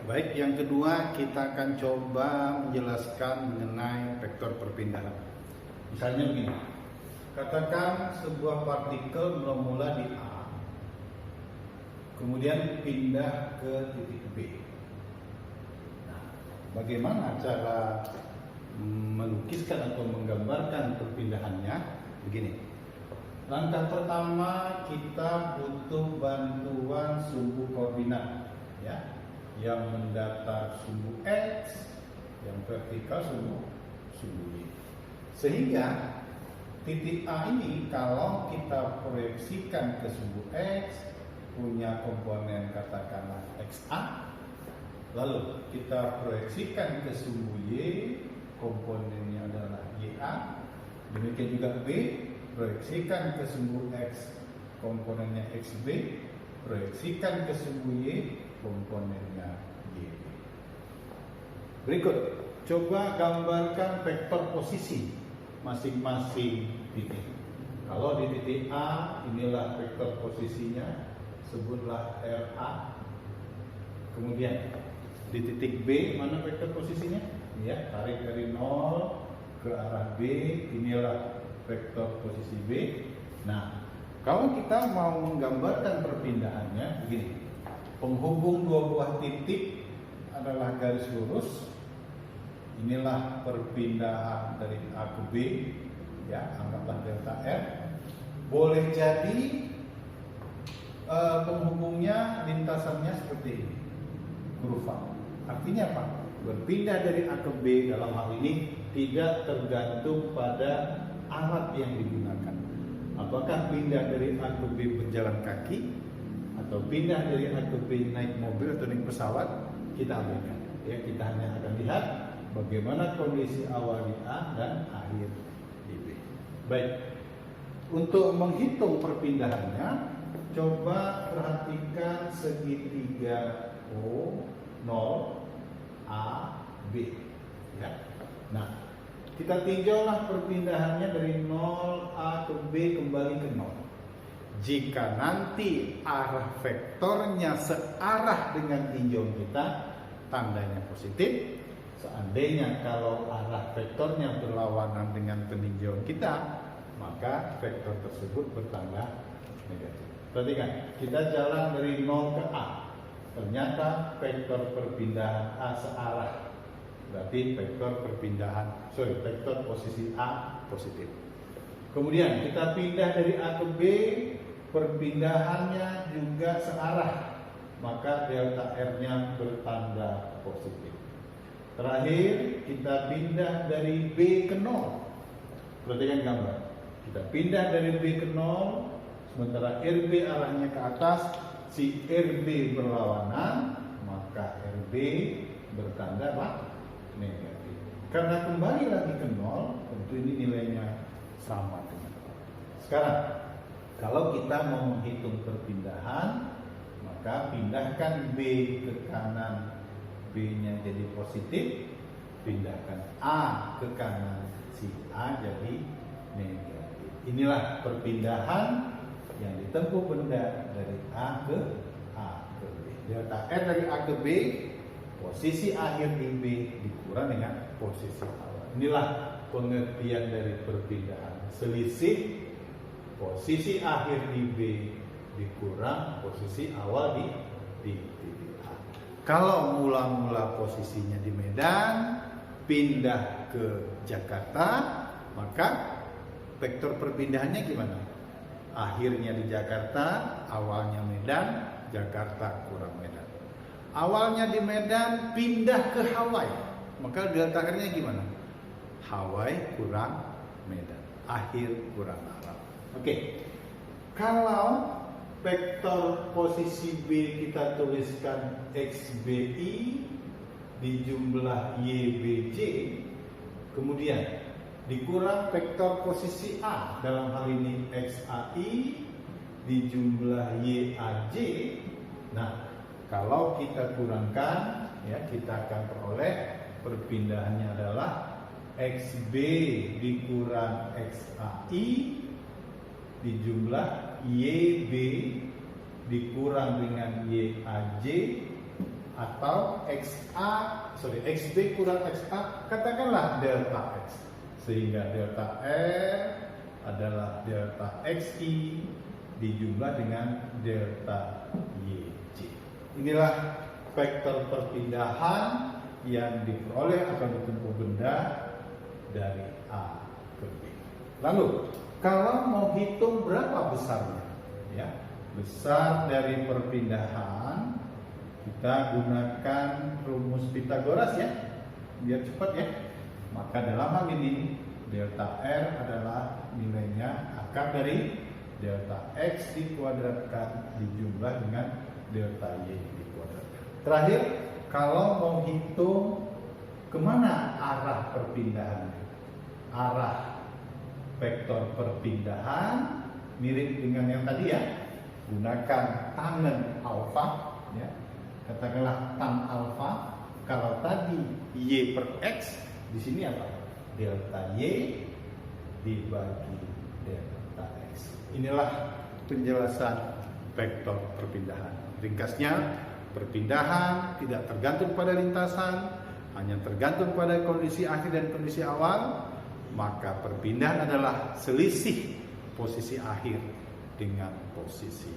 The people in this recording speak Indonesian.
Baik, yang kedua kita akan coba menjelaskan mengenai vektor perpindahan. Misalnya begini, katakan sebuah partikel bermula di A, kemudian pindah ke titik B. Nah, bagaimana cara melukiskan atau menggambarkan perpindahannya? Begini, langkah pertama kita butuh bantuan sumbu koordinat, ya, yang mendatar sumbu X, yang vertikal sumbu Y. Sehingga titik A ini kalau kita proyeksikan ke sumbu X punya komponen katakanlah XA, lalu kita proyeksikan ke sumbu Y, komponennya adalah YA. Demikian juga B, proyeksikan ke sumbu X, komponennya XB, proyeksikan ke sumbu Y, komponennya YB. Berikut, coba gambarkan vektor posisi masing-masing titik. Kalau di titik A, inilah vektor posisinya, sebutlah RA. Kemudian di titik B, mana vektor posisinya? Ya, tarik dari 0 ke arah B, inilah vektor posisi B. Nah, kalau kita mau menggambarkan perpindahannya begini. Penghubung dua buah titik adalah garis lurus. Inilah perpindahan dari A ke B, ya, anggaplah delta R. Boleh jadi penghubungnya lintasannya seperti ini, kurva. Artinya apa? Berpindah dari A ke B dalam hal ini tidak tergantung pada alat yang digunakan. Apakah pindah dari A ke B berjalan kaki, atau pindah dari A ke B naik mobil atau naik pesawat, kita abaikan. Ya, kita hanya akan lihat bagaimana kondisi awal di A dan akhir di B. Baik, untuk menghitung perpindahannya, coba perhatikan segitiga O, 0, A, B. Ya. Nah, kita tinjaulah perpindahannya dari 0 A ke B kembali ke 0. Jika nanti arah vektornya searah dengan tinjauan kita, tandanya positif. Seandainya kalau arah vektornya berlawanan dengan peninjauan kita, maka vektor tersebut bertanda negatif. Perhatikan, kita jalan dari 0 ke A. Ternyata vektor perpindahan A searah. Berarti vektor posisi A positif. Kemudian kita pindah dari A ke B, perpindahannya juga searah, maka delta R-nya bertanda positif. Terakhir, kita pindah dari B ke 0. Perhatikan gambar. Kita pindah dari B ke 0, sementara RB arahnya ke atas, si RB berlawanan, maka RB bertanda apa? Negatif. Karena kembali lagi ke 0, tentu ini nilainya sama dengan 0. Sekarang, kalau kita mau menghitung perpindahan, maka pindahkan B ke kanan, B-nya jadi positif. Pindahkan A ke kanan, si A jadi negatif. Inilah perpindahan yang ditempuh benda dari A ke B. Delta R dari A ke B, posisi akhir di B dikurang dengan posisi awal. Inilah pengertian dari perpindahan. Selisih posisi akhir di B dikurang posisi awal di titik A. Kalau mula-mula posisinya di Medan, pindah ke Jakarta, maka vektor perpindahannya gimana? Akhirnya di Jakarta, awalnya Medan, Jakarta kurang Medan. Awalnya di Medan, pindah ke Hawaii, maka delta R-nya gimana? Hawaii kurang Medan, akhir kurang Arab. Oke, kalau vektor posisi B kita tuliskan XBI dijumlah YBJ, kemudian dikurang vektor posisi A, dalam hal ini XAI dijumlah YAJ. Nah, kalau kita kurangkan, ya, kita akan peroleh perpindahannya adalah XB dikurang XAI dijumlah YB dikurang dengan YAJ atau XB kurang XA, katakanlah delta X, sehingga delta R adalah delta XI dijumlah dengan delta YC. Inilah vektor perpindahan yang diperoleh akan bertemu benda dari A ke B. Lalu, kalau mau hitung berapa besarnya, ya, besar dari perpindahan, kita gunakan rumus Pythagoras ya, biar cepat ya. Maka dalam hal ini delta R adalah nilainya akar dari delta X dikuadratkan dijumlah dengan delta Y dikuadratkan. Terakhir, kalau mau hitung kemana arah perpindahannya, arah vektor perpindahan mirip dengan yang tadi ya, gunakan tangen alfa ya, katakanlah tan alfa. Kalau tadi Y per X, di sini apa? Delta Y dibagi delta X. Inilah penjelasan vektor perpindahan. Ringkasnya, perpindahan tidak tergantung pada lintasan, hanya tergantung pada kondisi akhir dan kondisi awal. Maka perpindahan adalah selisih posisi akhir dengan posisi